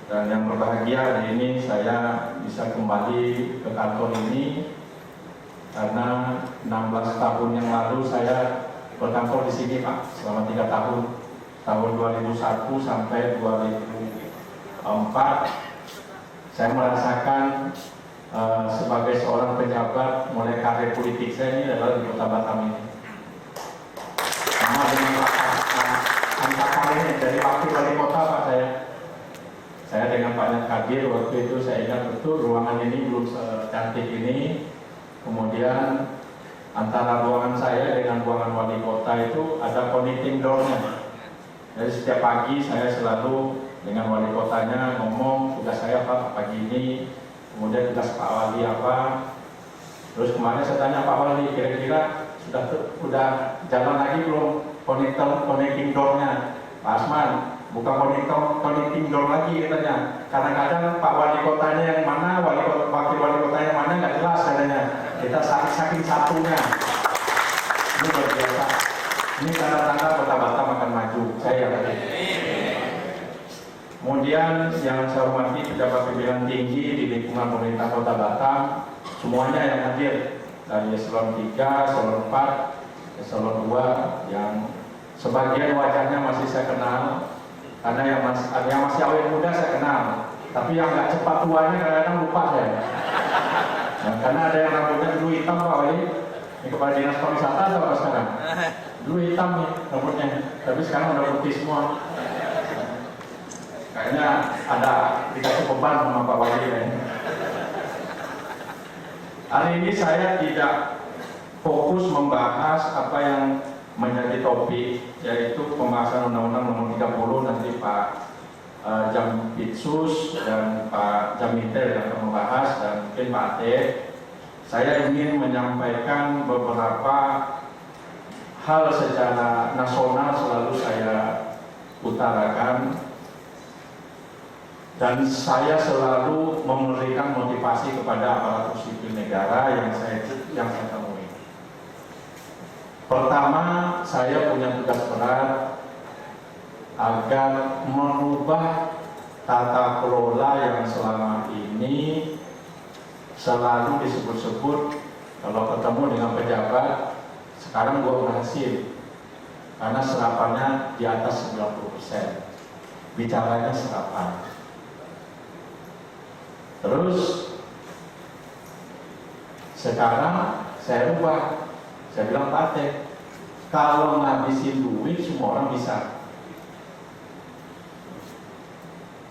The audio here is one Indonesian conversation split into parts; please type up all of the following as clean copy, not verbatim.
Dan yang berbahagia hari ini saya bisa kembali ke kantor ini karena 16 tahun yang lalu saya berkantor di sini Pak, selama 3 tahun, tahun 2001 sampai 2004. Saya merasakan sebagai seorang pejabat mulai karir politik saya ini adalah di Kota Batam ini. Sama dengan angkatan ini dari wakil wali kota Pak saya dengan Pak Kadir waktu itu saya ingat betul ruangan ini belum secantik ini. Kemudian antara ruangan saya dengan ruangan wali kota itu ada connecting door-nya. Jadi setiap pagi saya selalu dengan wali kotanya ngomong tugas saya apa pagi ini, kemudian tugas Pak Wali apa. Terus kemarin saya tanya Pak Wali, kira-kira sudah jalan lagi belum connecting door-nya? Pak Asman, bukan connecting door lagi katanya. Kadang-kadang Pak Wali kotanya yang mana, wakil wali kotanya yang mana nggak jelas katanya. Kita saking satunya. Ini luar biasa. Ini tanda-tanda Kota Batam akan maju. Saya yakin. Kemudian yang saya hormati pejabat pimpinan tinggi di lingkungan pemerintah Kota Batam, semuanya yang hadir dari eselon 3, eselon 4, eselon 2, yang sebagian wajahnya masih saya kenal, karena yang masih awet muda saya kenal, tapi yang nggak cepat tuanya kadang-kadang lupa saya. Nah, karena ada yang rambutnya dulu hitam Pak Wali, ini Kepala Dinas Pariwisata atau apa sekarang? Dulu hitam nih rambutnya, tapi sekarang udah putih semua. Kayaknya ada dikasih beban sama Pak Wali ya. Hari ini saya tidak fokus membahas apa yang menjadi topik, yaitu pembahasan Undang-Undang Nomor 30 nanti Pak Jampitsus dan Pak Jaminter yang akan membahas dan mungkin Pak Ate. Saya ingin menyampaikan beberapa hal secara nasional selalu saya utarakan. Dan saya selalu memberikan motivasi kepada aparatur sipil negara yang saya temui. Pertama, saya punya tugas berat agar merubah tata kelola yang selama ini selalu disebut-sebut kalau ketemu dengan pejabat, sekarang gua berhasil karena serapannya di atas 90%, bicaranya serapan. Terus sekarang saya rubah, saya bilang Pak Ate, kalau ngabisin duit semua orang bisa.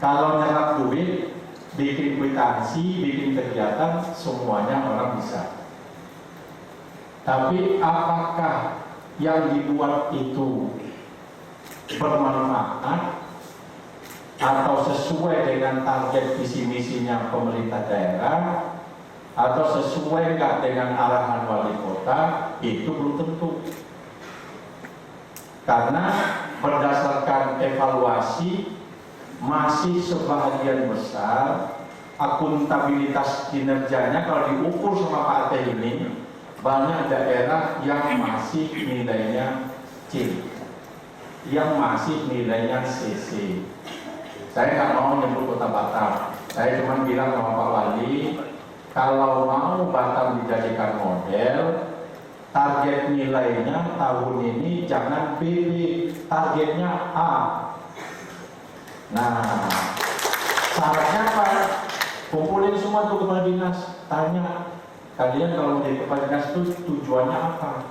Kalau nyerap duit, bikin kwitansi, bikin kegiatan, semuanya orang bisa. Tapi apakah yang dibuat itu bermanfaat atau sesuai dengan target visi misinya pemerintah daerah, atau sesuai nggak dengan arahan wali kota, itu belum tentu. Karena berdasarkan evaluasi masih sebagian besar akuntabilitas kinerjanya kalau diukur sama Pak Ate ini, banyak daerah yang masih nilainya C, yang masih nilainya CC. Saya nggak mau nyebut Kota Batam. Saya cuma bilang sama Pak Wali, kalau mau Batam dijadikan model, target nilainya tahun ini jangan BB, targetnya A. Nah, syaratnya apa? Kumpulin semua tuh kepala dinas, tanya kalian kalau menjadi kepala dinas itu tujuannya apa?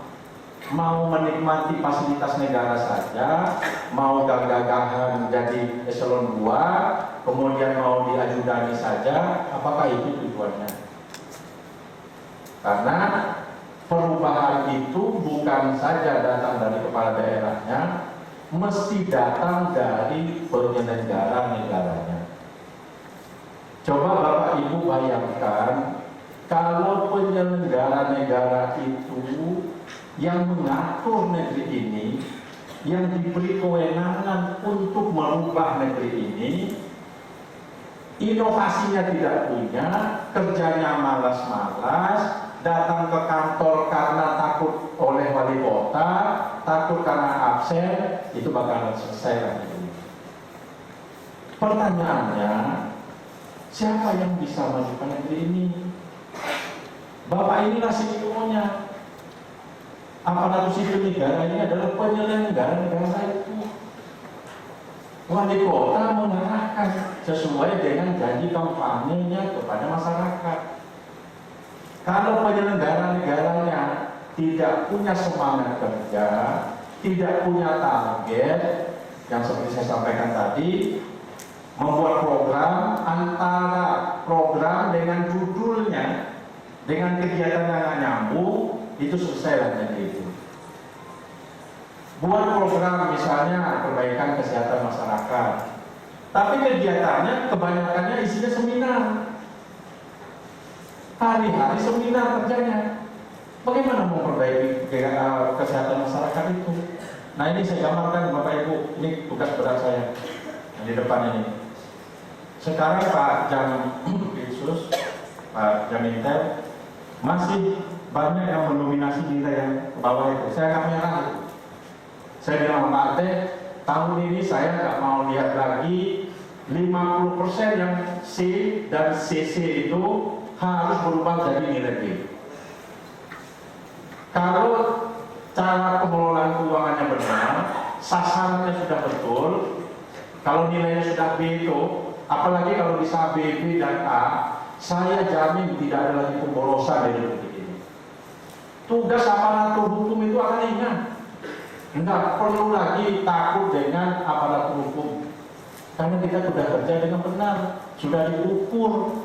Mau menikmati fasilitas negara saja, mau gagah-gagahan jadi eselon 2, kemudian mau diajudani saja, apakah itu tujuannya? Karena perubahan itu bukan saja datang dari kepala daerahnya, mesti datang dari penyelenggara negaranya. Coba Bapak Ibu bayangkan, kalau penyelenggara negara itu yang mengatur negeri ini, yang diberi kewenangan untuk merubah negeri ini, inovasinya tidak punya, kerjanya malas-malas, datang ke kantor karena takut oleh wali kota, takut karena absen, itu bakalan selesai lagi. Pertanyaannya, Siapa yang bisa majukan negeri ini? Bapak inilah CEO-nya. Aparatur sipil negara ini adalah penyelenggara negara itu. Wali kota mengarahkan sesuai dengan janji kampanyenya kepada masyarakat. Kalau penyelenggara negaranya tidak punya semangat kerja, tidak punya target, yang seperti saya sampaikan tadi, membuat program antara program dengan judulnya, dengan kegiatan yang nyambung, itu selesai lah jadi itu. Buat program misalnya perbaikan kesehatan masyarakat, tapi kegiatannya kebanyakannya isinya seminar. Hari-hari seminar kerjanya. Bagaimana memperbaiki kesehatan masyarakat itu? Nah ini saya gambarkan Bapak Ibu, ini tugas berat saya yang di depan ini. Sekarang Pak Jaminsus, Pak Jamintel masih banyak yang mendominasi nilai yang ke bawah itu. Saya agak merah itu. Saya bilang Pak Arte, tahun ini saya nggak mau lihat lagi 50% yang C dan CC itu harus berubah jadi nilai B. Kalau cara pengelolaan keuangannya benar, sasarannya sudah betul, kalau nilainya sudah B itu, apalagi kalau bisa B, B dan A, saya jamin tidak ada lagi pemborosan dari Republik ini. Tugas aparatur hukum itu akan ringan. Tidak perlu lagi takut dengan aparatur hukum. Karena kita sudah kerja dengan benar, sudah diukur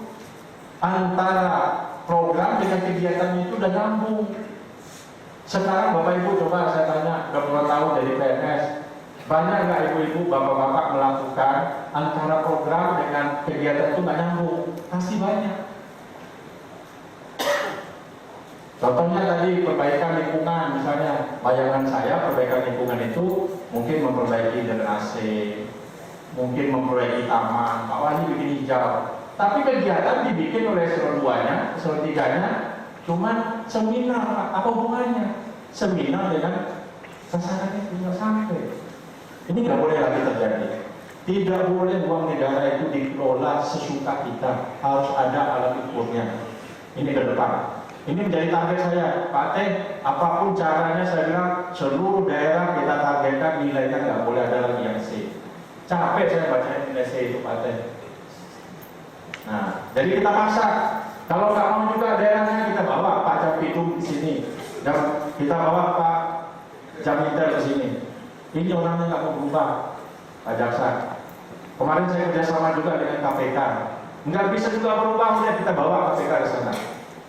antara program dengan kegiatan itu sudah nyambung. Sekarang Bapak Ibu coba saya tanya, udah puluhan tahun dari PNS, banyak nggak ibu-ibu, bapak-bapak melakukan antara program dengan kegiatan itu nggak nyambung? Pasti banyak. Contohnya tadi perbaikan lingkungan, misalnya bayangan saya perbaikan lingkungan itu mungkin memperbaiki drainase, mungkin memperbaiki taman, bawahnya bikin hijau. Tapi kegiatan dibikin oleh eselon 2-nya, eselon 3-nya, cuma seminar, apa hubungannya? Seminar dengan sasarannya tidak sampai. Ini nggak boleh lagi terjadi. Tidak boleh uang negara itu dikelola sesuka kita, harus ada alat ukurnya. Ini ke depan. Ini menjadi target saya, Pak Teh. Apapun caranya saya bilang seluruh daerah kita targetkan nilainya nggak boleh ada lagi yang C. Capek saya baca nilai C itu, Pak Teh. Nah, jadi kita paksa. Kalau nggak mau juga daerahnya kita bawa Pak Jampidum di sini, dan kita bawa Pak Jamintel di sini. Ini orangnya nggak mau berubah, Pak Jaksa. Kemarin saya kerjasama juga dengan KPK. Nggak bisa juga berubah, ya kita bawa